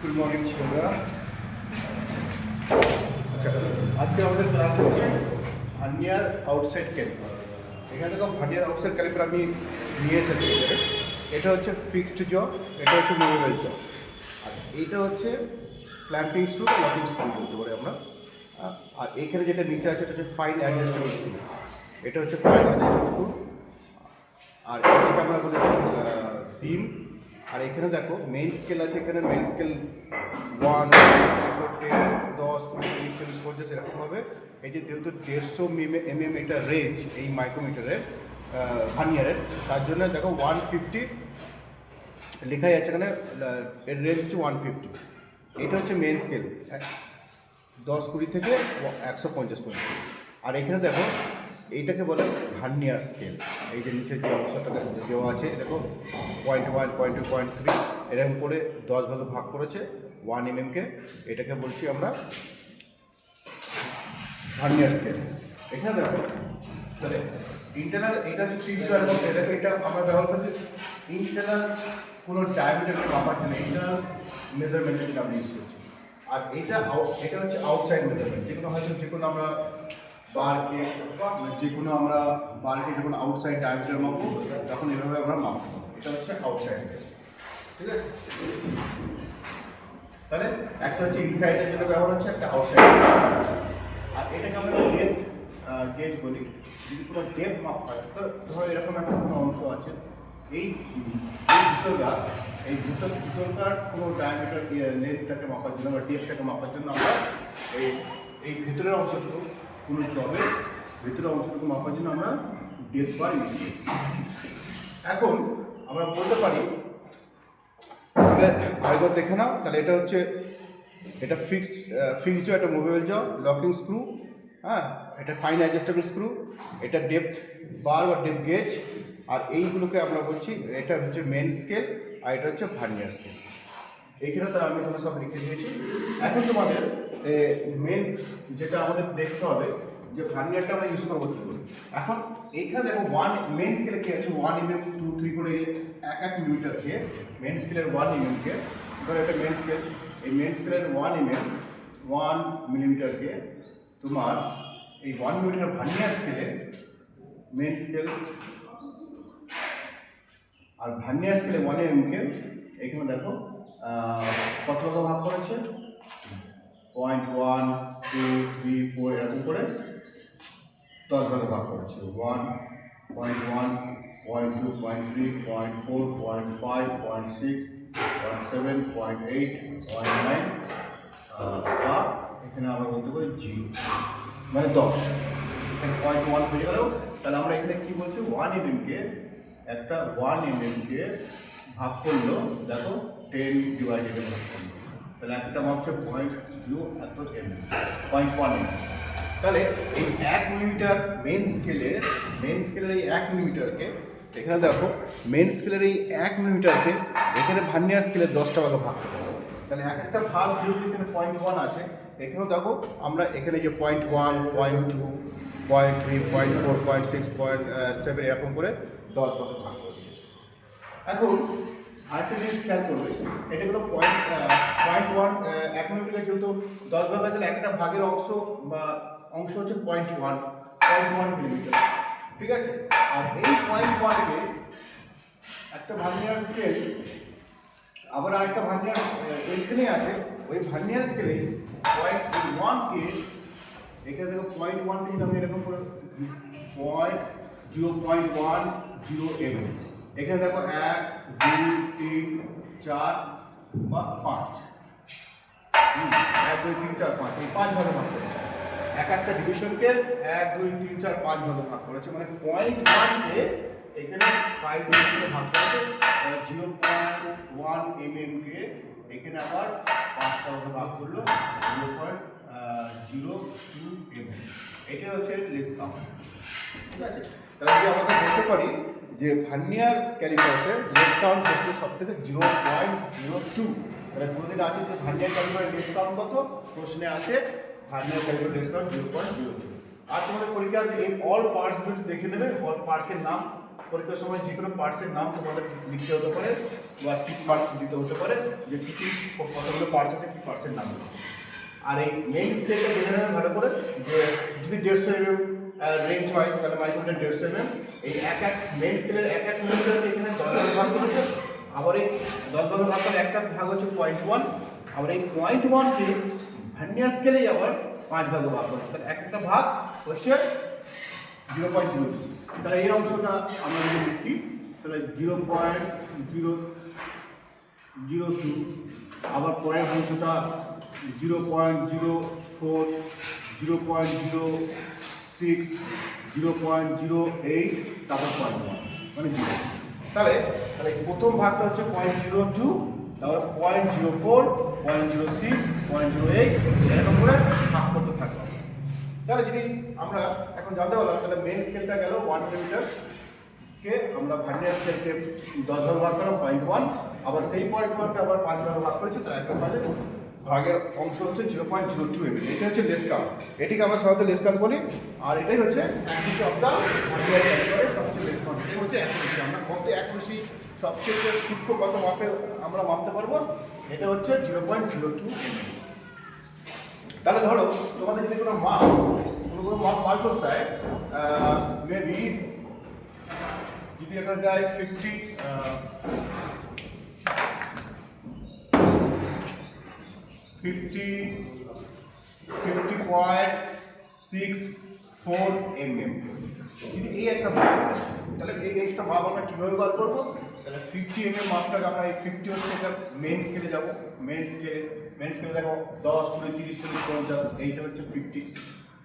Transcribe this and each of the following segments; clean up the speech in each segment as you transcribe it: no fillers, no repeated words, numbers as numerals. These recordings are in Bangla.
গুড মর্নিং ছেলেরা। আচ্ছা, আজকে আমাদের ক্লাস হচ্ছে ভার্নিয়ার আউটসাইড ক্যালিপার। এখানে দেখো ভার্নিয়ার আউটসাইড ক্যালিপার আমি নিয়ে এসেছি। এটা হচ্ছে ফিক্সড জ, এটা হচ্ছে মুভেবল জ, আর এইটা হচ্ছে ক্ল্যাম্পিং স্ক্রু বা লকিং স্ক্রু বলতে পারি আমরা। আর এইখানে যেটা নিচে আছে এটা হচ্ছে ফাইন অ্যাডজাস্টেবল স্ক্রু। এটা হচ্ছে ফাইন অ্যাডজাস্টেবল স্ক্রু। আর এটাকে আমরা বলি বিম। আর এখানে দেখো মেইন স্কেল আছে, এখানে মেইন স্কেল 1, 10, 10, 20, 30, 40, 50 এরকমভাবে। এই যে যেহেতু 150 mm এটা রেঞ্জ এই মাইক্রোমিটারের ভার্নিয়ারের, তার জন্য দেখো 150 লেখাই আছে এখানে, এর রেঞ্জ হচ্ছে 150। এটা হচ্ছে মেইন স্কেল 10-20 থেকে 150 পর্যন্ত। আর এখানে দেখো এইটাকে বলে ভার্নিয়ার স্কেল। এই যে নিচের যে অংশটাকে দেওয়া আছে দেখো 0.1, 0.2, 0.3 এরকম করে 10 ভাগে ভাগ করেছে 1 mm-কে। এটাকে বলছি আমরা ভার্নিয়ার স্কেল। এখানে দেখো তাহলে ইন্টারনাল, এটা হচ্ছে ফিক্সড ওয়ার মধ্যে দেখো এটা আমরা ব্যবহার করছি ইন্টারনাল কোনো ডায়ামিটারকে মাপার জন্য ইন্টারনাল মেজারমেন্টের জন্য আমরা ইউজ করছি। আর এটা হচ্ছে আউটসাইড মেজারমেন্ট, যেগুলো হয়তো যেগুলো আমরা বারকে আমরা যখন আউটসাইড ডায়ামিটার মাপবো তখন এভাবে আমরা মাপবো। এটা হচ্ছে আউটসাইড, ঠিক আছে? তাহলে একটা হচ্ছে ইনসাইডের জন্য ব্যবহার হচ্ছে, একটা আউটসাইড। আর এটাকে আমরা ডেপথ গেজ বলি। যদি কোনো ডেপথ মাপ হয়, তো ধরো এরকম একটা কোনো অংশ আছে, এই ভিতরকার কোনো ডায়ামিটার লেন্থটাকে মাপার জন্য বা ডেপথটাকে মাপার জন্য আমরা এই ভিতরের অংশটুকু কোনো জবের ভিতরের অংশটুকু মাপার জন্য আমরা ডেপথ বার ইউজ করি। এখন আমরা বলতে পারি, আরেকবার দেখে নাও। তাহলে এটা হচ্ছে এটা ফিক্সড জ, এটা মুভেবল জ, লকিং স্ক্রু, হ্যাঁ, এটা ফাইন অ্যাডজাস্টেবল স্ক্রু, এটা ডেপথ বার বা ডেপথ গেজ। আর এইগুলোকে আমরা বলছি, এটা হচ্ছে মেন স্কেল আর এটা হচ্ছে ভার্নিয়ার স্কেল। এইখানে তো আমি তোমার সব লিখে দিয়েছি। এখন তোমাদের মেন যেটা আমাদের দেখতে হবে যে ভার্নিয়ারটা আমরা ইউজ করবো কী করে। এখন এইখানে দেখো মেন স্কেলে কী আছে, 1 mm, 2, 3 করে এক মিলিমিটারকে মেন স্কেলের 1 mm-কে, ধরো একটা মেন স্কেল, এই মেন স্কেলের 1 মিলিমিটারকে তোমার এই 1 মিলিমিটার ভার্নিয়ার স্কেলে মেন স্কেল আর ভার্নিয়ার স্কেলে 1 mm-কে এখানে দেখো কত ভাগে ভাগ করেছে, 0.1, 2, 3, 4 এরকম করে 10 ভাগে ভাগ করেছে। 1, 0.1, 0.2, 0.3, 0.4, 0.5, 0.6, 0.7, 0.8, 0.9, বা এখানে আমরা বলতে পারি 0, মানে 10। এখানে 0.1 হয়ে গেল। তাহলে আমরা এখানে কী বলছি, 1 mm-কে একটা 1 mm-কে ভাগ করলো, দেখো 10 ডিভাইডেড ভাগ করলো, তাহলে একটা মাপছে 0.0, একটা 0.1 mm। তাহলে এই 1 মিলিমিটার মেন স্কেলের এই 1 মিলিমিটারকে এখানে দেখো মেন স্কেলের এই 1 মিলিমিটারকে এখানে ভার্নিয়ার স্কেলের 10টা ভাগে ভাগ করতে হবে। তাহলে এক একটা ভাগ যেহেতু এখানে 0.1 আছে, এখানেও দেখো আমরা এখানে যে 0.1, 0.2, 0.3, 0.4, 0.6, 0.7 এরকম করে 10 ভাগে ভাগ করে দিয়েছি। এখন আরেকটা জিনিস খেয়াল করবে, এটা কোনো 0.1 1 মিলিমিটার যেহেতু 10 ভাগ আছে, তাহলে একটা ভাগের অংশ হচ্ছে 0.1 মিলিমিটার, ঠিক আছে? আর এই 0.1-কে একটা ভার্নিয়ার স্কেল, আবার আরেকটা ভার্নিয়ার এইখানেই আছে, ওই ভার্নিয়ার স্কেলে 0.1-কে এখানে দেখো 0.1-কে যদি আমি এরকম করে 0.110 mm, এখানে দেখো 1, 2, 3, 4 বা 5, 1, 2, 3, 4, 5 এই 5 ভাগে ভাগ করেছে। এক একটা ডিভিশনকে 1, 2, 3, 4, 5 ভাগে ভাগ করেছে, মানে 0.1-কে এখানে 5 ডিভিশনে ভাগ করেছে। 0.1 mm-কে এখানে আবার 5টা ভাগে ভাগ করলো, 0.02 mm। এটা হচ্ছে লেস কাউন্ট, ঠিক আছে? তাহলে যদি আমরা বলতে পারি যে ভার্নিয়ার ক্যালিপার্সের লেস কাউন্ট হচ্ছে সব থেকে 0.02। তাহলে কোনোদিন আছে যে ভার্নিয়ার ক্যালিপারের লেস কাউন্ট কত, প্রশ্নে আসে ভার্নিয়ার ক্যালিপারের লেস কাউন্ট 0.02। আর তোমাদের পরীক্ষা এই অল পার্টসগুলো দেখে নেবে, অল পার্টসের নাম, পরীক্ষার সময় যে কোনো পার্টসের নাম তোমাদের লিখতে হতে পারে, বা কি পার্টস দিতে হতে পারে, যে কী কী কতগুলো পার্টস আছে, কী পার্টসের নাম। আর এই মেইন স্কেলটা দেখে নেবেন ভালো করে, যে যদি 150 রেঞ্জ হয় তাহলে মাইক্রোমিটার 150 এই এক মেইন স্কেলের এক মিটারকে এখানে 10 ভাগে ভাগ করেছে। আবার এই 10 ভাগে ভাগ করে একটা ভাগ হচ্ছে 0.1, আবার এই 0.1কে ভার্নিয়ার স্কেলেই আবার 5 ভাগে ভাগ করেছে, তাহলে একটা ভাগ হচ্ছে 0.02। তাহলে এই অংশটা আমরা যদি লিখি তাহলে 0.002, আবার পরের অংশটা 0.04, 0.06, 0.08, তারপর 0.1 মানে 0। তাহলে তাহলে প্রথম ভাগটা হচ্ছে 0.02, তারপর 0.04, 0.06, 0.08 এরকম করে ভাগ করতে থাকবে। তাহলে যদি আমরা এখন জানতে পারলাম, তাহলে মেন স্কেলটা গেল 1 মিলিমিটার কে আমরা ভার্নিয়ার স্কেলকে 10 ভাগে ভাগ করলাম 0.1, আবার সেই 0.1কে আবার 5 ভাগে ভাগ করেছি, তাহলে একটা ভাগের অংশ হচ্ছে 0.02 mm। এটা হচ্ছে লেস কাউন্ট, এটিকে আমরা সাধারণত লেস কাউন্ট বলি। আর এটাই হচ্ছে অ্যাকুরেসি অফ দ্য ভার্নিয়ার ক্যালিপারের সবচেয়ে লেস কাউন্ট। এটাই হচ্ছে অ্যাকুরেসি। আমরা কত অ্যাকুরেসি সবচেয়ে সূক্ষ্ম কত মাপে আমরা মাপতে পারবো, এটা হচ্ছে 0.02 mm। তাহলে ধরো তোমাদের যদি কোনো মাপ বার করতে হয়, মেবি যদি একটা দেয় 50.64 mm, যদি এই একটা মাপ দেয়, তাহলে এই একটা মাপ আমরা কীভাবে বার করবো? তাহলে 50 mm মাপটাকে আমরা এই 50 হচ্ছে এটা মেন স্কেলে যাবো, মেন স্কেলে দেখো 10, 20, 30, 40, 50, এইটা হচ্ছে 50।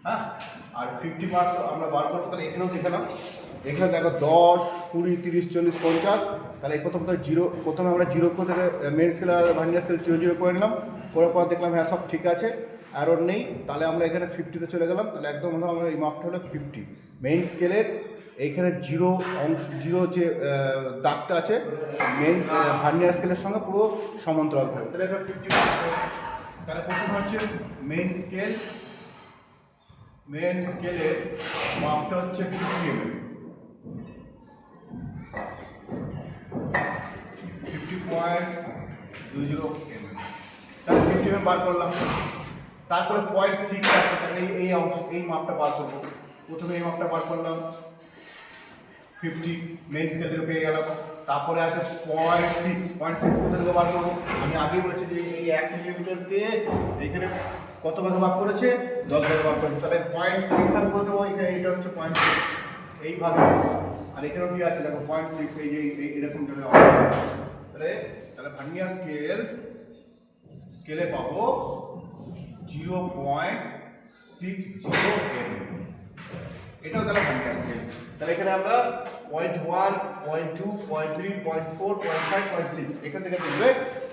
হ্যাঁ, আর 50 মার্কস আমরা বার করবো। তাহলে এখানেও দেখে নাও, এখানে দেখো 10, 20, 30, 40, 50, তাহলে এই প্রথমে আমরা 0 করে মেন স্কেল আর ভার্নিয়ার স্কেল 0 করে নিলাম, করার পর দেখলাম হ্যাঁ সব ঠিক আছে, এরর নেই, তাহলে আমরা এখানে 50-তে চলে গেলাম। তাহলে একদম আমরা এই মাপটা হলো 50। মেইন স্কেলের এইখানে 0 যে দাগটা আছে মেন ভার্নিয়ার স্কেলের সঙ্গে পুরো সমান্তরাল থাকবে, তাহলে এটা 50 মার্কস। তাহলে প্রথম হচ্ছে মেইন স্কেলের মাপটা হচ্ছে 50 mm, 50.20 mm। তাহলে 50 mm বার করলাম। তারপরে 0.6 আছে, তাহলে এই অংশ এই মাপটা বার করবো। প্রথমে এই মাপটা বার করলাম 50 মেইন স্কেল থেকে পেয়ে গেলাম। তারপরে আছে 0.6 কোথা থেকে বার করবো? আমি আগেই বলেছি যে এই 1 মিলিমিটারকে এইখানে কত ভাগে ভাগ করেছে? 10 ভাগে ভাগ করেছে, তাহলে 0.6 আর করে দেবো। এখানে এইটা হচ্ছে 0.6 এই ভাগে, আর এখানেও দিয়ে আছে দেখো 0.6 এই যে এরকম জায়গায়। তাহলে ভার্নিয়ার স্কেলে পাবো 0.60 mm। এটাও তাহলে ভার্নিয়ার স্কেল। তাহলে এখানে আমরা 0.1, 0.2, 0.3, 0.4, 0.5, 0.6 এখান থেকে দেখবে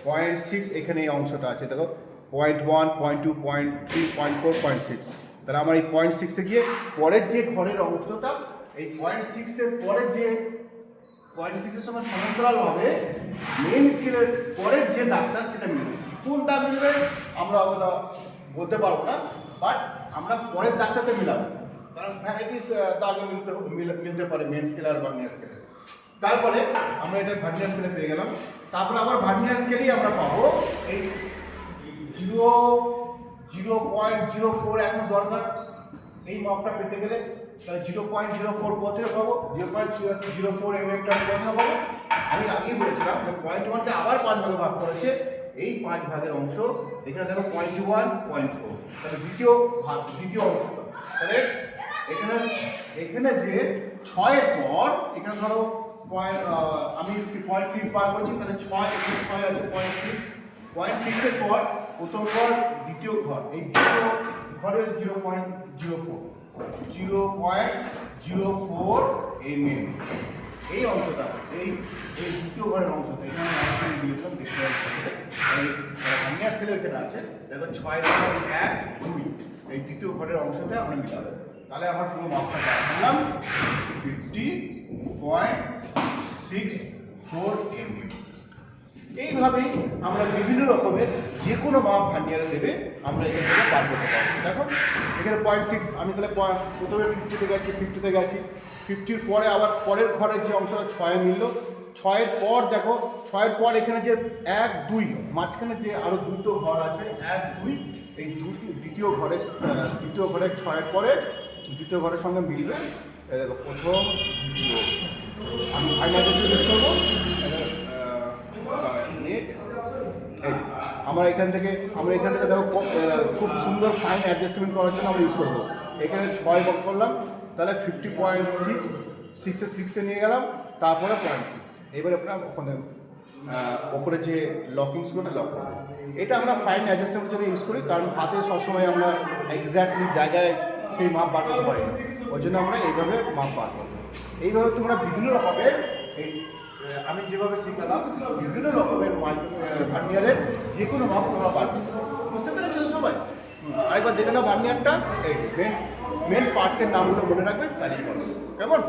0.6 এখানে এই অংশটা আছে দেখো, 0.1, 0.2, 0.3, 0.4, 0.6। তাহলে আমার এই 0.6-এ গিয়ে পরের যে ঘরের অংশটা, এই 0.6-এর পরের যে 0.6-এর সঙ্গে সমান্তরাল হবে মেইন স্কেলের পরের যে দাগটা, সেটা মিলবে। কোন দাগ মিলবে আমরা অতটা বলতে পারবো না, বাট আমরা পরের দাগটাতে মিলাবো, কারণ ভ্যারাইটিস দাগে মিলতে পারে মেইন স্কেল আর ভার্নিয়ার স্কেলে। তারপরে আমরা এটা ভার্নিয়ার স্কেলে পেয়ে গেলাম। তারপরে আবার ভার্নিয়ার স্কেলেই আমরা পাবো এই 0.04 এখন দরকার এই মাপটা পেতে গেলে। তাহলে 0.04 কোথা পাবো? 0.04 mm টা কোথা পাবো? আমি আগেই বলেছিলাম যে 0.1টা আবার 5 ভাগে ভাগ করেছে, এই 5 ভাগের অংশ এখানে দেখো 0.1, 0.4, তাহলে দ্বিতীয় অংশটা। তাহলে এখানে যে 6-এর পর এখানে ধরো আমি 0.6 বার করেছি, তাহলে 6 এখানে 6 আছে 0.6 এর পর প্রথম ঘর, দ্বিতীয় ঘর, এই দ্বিতীয় ঘরে 0.04 mm এই অংশটা, এই দ্বিতীয় ঘরের অংশটা এখানে আমি দিয়েছিলাম, দেখতে পাচ্ছি ভার্নিয়ার স্কেলে এখানে আছে দেখো 6.1, 2 এই দ্বিতীয় ঘরের অংশটা আমরা মিলাবো। তাহলে আমার পুরো মাপটা করলাম 50.64 mm। এইভাবেই আমরা বিভিন্ন রকমের যে কোনো মাপ ভার্নিয়ারে দেবে আমরা এখান থেকে বার করতে পারবো। দেখো এখানে 0.6 আমি তাহলে প্রথমে 50-তে গেছি, 50-তে গেছি, 50-র পরে আবার পরের ঘরের যে অংশটা 6-এ মিললো, ছয়ের পর দেখো, ছয়ের পর এখানে যে 1 2 মাঝখানে যে আরো দুটো ঘর আছে 1 2, এই দ্বিতীয় ঘরের ছয়ের পরে দ্বিতীয় ঘরের সঙ্গে মিলবে। এই দেখো প্রথম দ্বিতীয়, আমি ফাইনাল ইউজ করবো নেট। আমরা এখান থেকে দেখো খুব সুন্দর ফাইন অ্যাডজাস্টমেন্ট করার জন্য আমরা ইউজ করবো। এখানে 6 বক করলাম, তাহলে 50.6, 6-এ 6-এ নিয়ে গেলাম, তারপরে 0.6। এবারে আপনার ওখানে ওপরে যে লকিং স্ক্রুটা লক করবো। এটা আমরা ফাইন অ্যাডজাস্টমেন্টের জন্য ইউজ করি, কারণ হাতে সবসময় আমরা এক্স্যাক্টলি জায়গায় সেই মাপ বার করতে পারি না, ওই জন্য আমরা এইভাবে মাপ বার করবো। এইভাবে তোমরা বিভিন্ন রকমের এই আমি যেভাবে শেখালাম বিভিন্ন রকমের ভার্নিয়ারের যে কোনো মাপ তোমরা বার করতে পারো। বুঝতে পেরেছো সবাই? আরেকবার দেখে নাও ভার্নিয়ারটা, এই মেন পার্টসের নামগুলো মনে রাখবে, তাহলেই বলো কেমন।